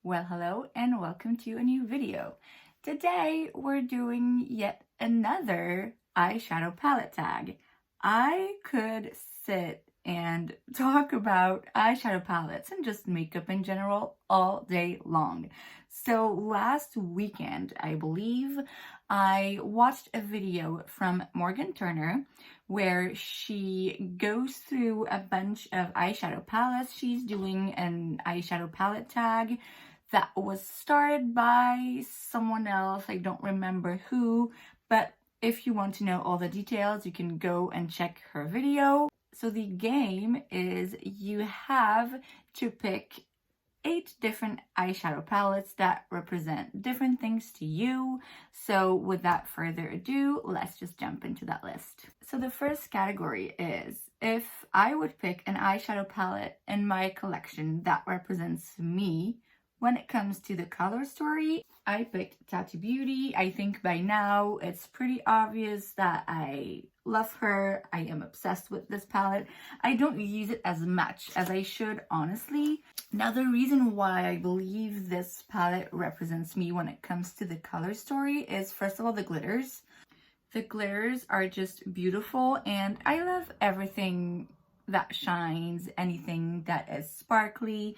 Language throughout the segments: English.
Well, hello and welcome to a new video. Today we're doing yet another eyeshadow palette tag. I could sit and talk about eyeshadow palettes and just makeup in general all day long. So last weekend, I believe, I watched a video from Morgan Turner where she goes through a bunch of eyeshadow palettes. She's doing an eyeshadow palette tag that was started by someone else. I don't remember who, but if you want to know all the details, you can go and check her video. So the game is you have to pick 8 different eyeshadow palettes that represent different things to you. So without further ado, let's just jump into that list. So the first category is if I would pick an eyeshadow palette in my collection that represents me. When it comes to the color story, I picked Taupe Beauty. I think by now it's pretty obvious that I love her. I am obsessed with this palette. I don't use it as much as I should, honestly. Now, the reason why I believe this palette represents me when it comes to the color story is, first of all, the glitters. The glitters are just beautiful, and I love everything that shines, anything that is sparkly.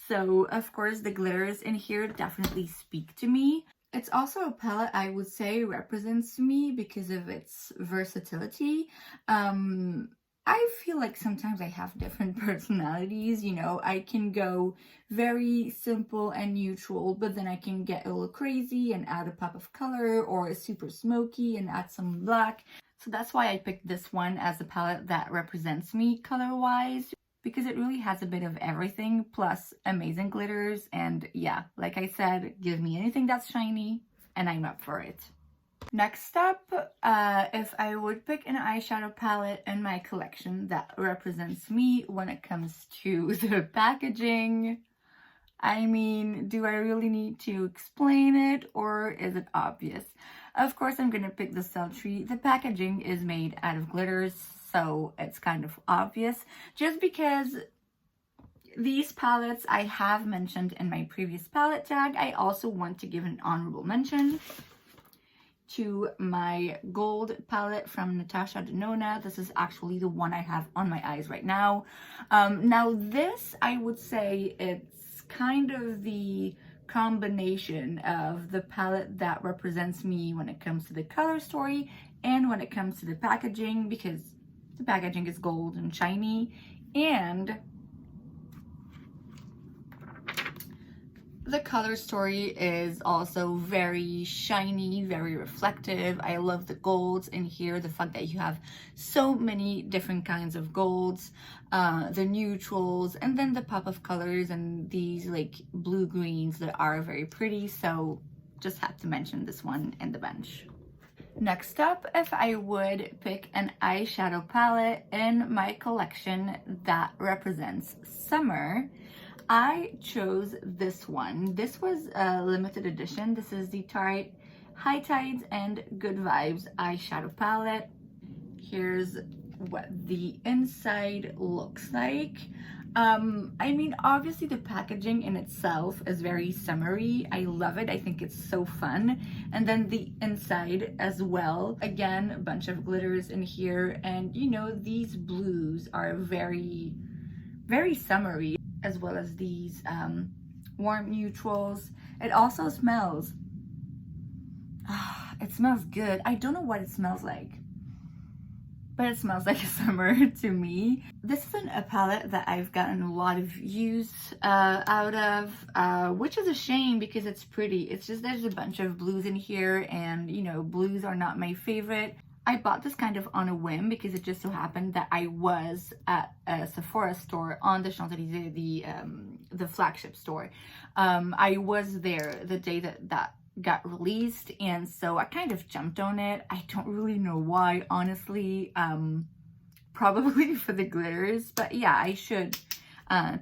So of course the glitters in here definitely speak to me. It's also a palette I would say represents me because of its versatility. I feel like sometimes I have different personalities, you know. I can go very simple and neutral, but then I can get a little crazy and add a pop of color, or super smoky and add some black. So that's why I picked this one as a palette that represents me color-wise, because it really has a bit of everything, plus amazing glitters. And yeah, like I said, give me anything that's shiny and I'm up for it. Next up, if I would pick an eyeshadow palette in my collection that represents me when it comes to the packaging, I mean, do I really need to explain it, or is it obvious? Of course, I'm gonna pick the sultry. The packaging is made out of glitters, so it's kind of obvious. Just because these palettes I have mentioned in my previous palette tag, I also want to give an honorable mention to my gold palette from Natasha Denona. This is actually the one I have on my eyes right now. Now this, I would say it's kind of the combination of the palette that represents me when it comes to the color story and when it comes to the packaging, because the packaging is gold and shiny, and the color story is also very shiny, very reflective. I love the golds in here, the fact that you have so many different kinds of golds, the neutrals, and then the pop of colors and these like blue greens that are very pretty. So just had to mention this one in the bench. Next up, if I would pick an eyeshadow palette in my collection that represents summer, I chose this one. This was a limited edition. This is the Tarte High Tides and Good Vibes eyeshadow palette. Here's what the inside looks like. I mean, obviously the packaging in itself is very summery. I love it. I think it's so fun. And then the inside as well. Again, a bunch of glitters in here. And you know, these blues are very, very summery, as well as these warm neutrals. It also smells, it smells good. I don't know what it smells like, but it smells like a summer to me. This isn't a palette that I've gotten a lot of use out of, which is a shame because it's pretty. It's just there's a bunch of blues in here, and you know, blues are not my favorite. I bought this kind of on a whim because it just so happened that I was at a Sephora store on the Champs-Élysées, the flagship store. I was there the day that got released, and so I kind of jumped on it. I don't really know why, honestly. Probably for the glitters, but yeah, I should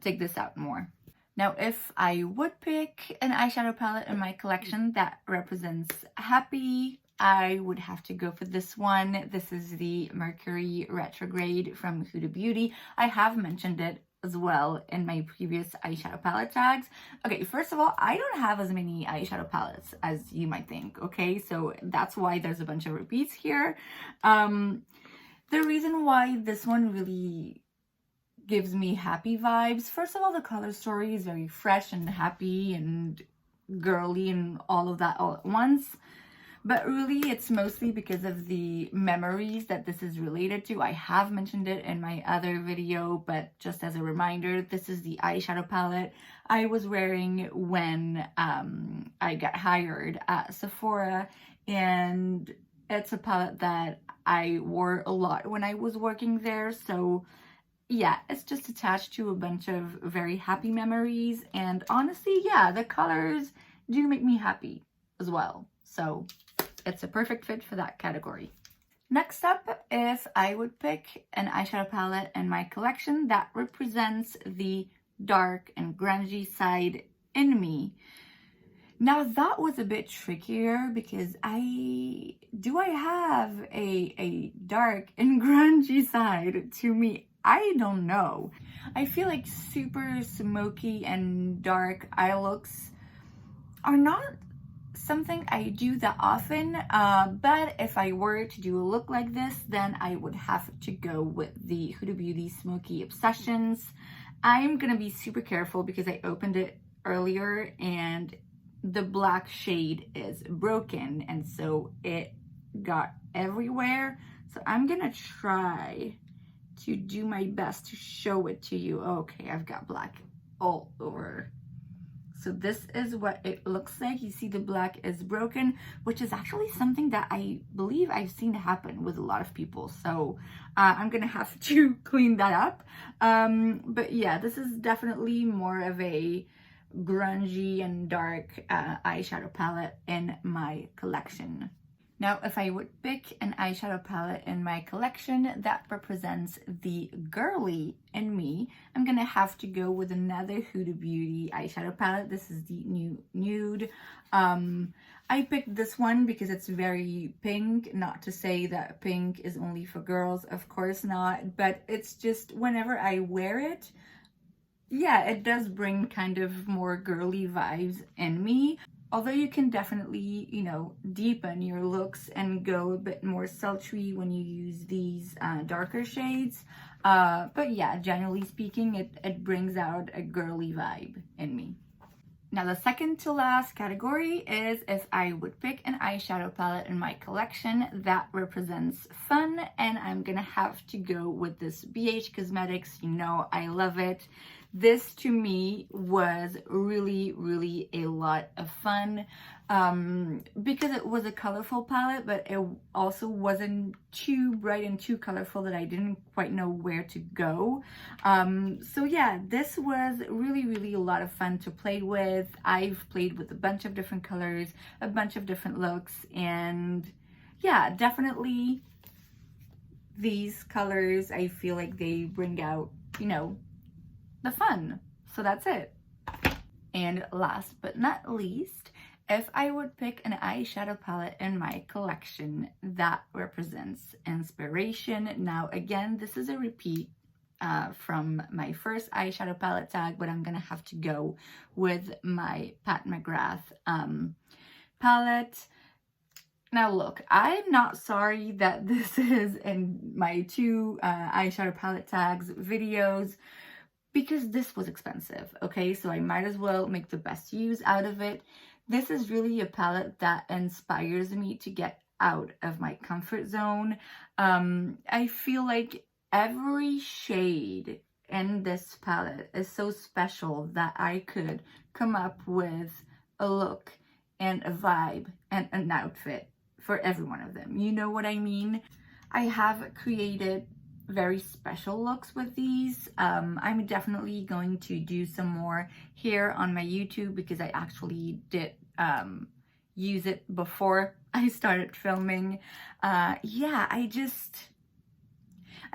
take this out more. Now, if I would pick an eyeshadow palette in my collection that represents happy, I would have to go for this one. This is the Mercury Retrograde from Huda Beauty. I have mentioned it as well in my previous eyeshadow palette tags. Okay, first of all, I don't have as many eyeshadow palettes as you might think, okay? So that's why there's a bunch of repeats here. The reason why this one really gives me happy vibes, first of all, the color story is very fresh and happy and girly and all of that all at once. But really, it's mostly because of the memories that this is related to. I have mentioned it in my other video, but just as a reminder, this is the eyeshadow palette I was wearing when I got hired at Sephora. And it's a palette that I wore a lot when I was working there. So yeah, it's just attached to a bunch of very happy memories. And honestly, yeah, the colors do make me happy as well. So it's a perfect fit for that category. Next up, if I would pick an eyeshadow palette in my collection that represents the dark and grungy side in me. Now that was a bit trickier because I have a dark and grungy side to me? I don't know. I feel like super smoky and dark eye looks are not something I do that often, but if I were to do a look like this, then I would have to go with the Huda Beauty Smoky Obsessions. I'm gonna be super careful because I opened it earlier and the black shade is broken, and so it got everywhere. So I'm gonna try to do my best to show it to you. Okay, I've got black all over. So this is what it looks like. You see the black is broken, which is actually something that I believe I've seen happen with a lot of people. So I'm gonna have to clean that up. But yeah, this is definitely more of a grungy and dark eyeshadow palette in my collection. Now, if I would pick an eyeshadow palette in my collection that represents the girly in me, I'm gonna have to go with another Huda Beauty eyeshadow palette. This is the new Nude. I picked this one because it's very pink. Not to say that pink is only for girls, of course not, but it's just whenever I wear it, yeah, it does bring kind of more girly vibes in me. Although you can definitely, you know, deepen your looks and go a bit more sultry when you use these darker shades. But yeah, generally speaking, it brings out a girly vibe in me. Now, the second to last category is if I would pick an eyeshadow palette in my collection that represents fun, and I'm gonna have to go with this BH Cosmetics. You know, I love it. This to me was really a lot of fun because it was a colorful palette, but it also wasn't too bright and too colorful that I didn't quite know where to go. So yeah, this was really a lot of fun to play with. I've played with a bunch of different colors, a bunch of different looks, and yeah, definitely these colors, I feel like they bring out, you know, the fun. So that's it. And last but not least, if I would pick an eyeshadow palette in my collection that represents inspiration. Now again, this is a repeat from my first eyeshadow palette tag, but I'm gonna have to go with my Pat McGrath palette. Now look, I'm not sorry that this is in my two eyeshadow palette tags videos, because this was expensive, okay? So I might as well make the best use out of it. This is really a palette that inspires me to get out of my comfort zone. I feel like every shade in this palette is so special that I could come up with a look and a vibe and an outfit for every one of them. You know what I mean? I have created very special looks with these. I'm definitely going to do some more here on my YouTube because I actually did use it before I started filming. Yeah, I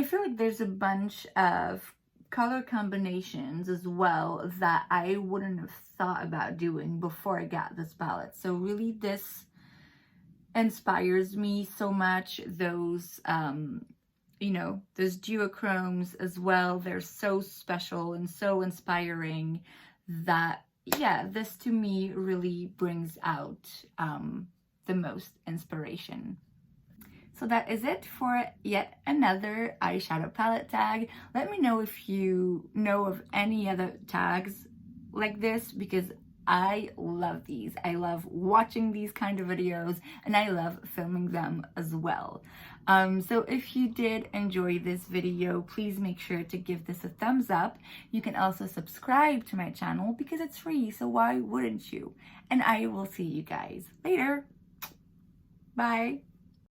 feel like there's a bunch of color combinations as well that I wouldn't have thought about doing before I got this palette. So really this inspires me so much. Those you know, those duochromes as well. They're so special and so inspiring that, yeah, this to me really brings out the most inspiration. So that is it for yet another eyeshadow palette tag. Let me know if you know of any other tags like this, because I love these. I love watching these kind of videos, and I love filming them as well. So if you did enjoy this video, please make sure to give this a thumbs up. You can also subscribe to my channel because it's free, so why wouldn't you? And I will see you guys later. Bye.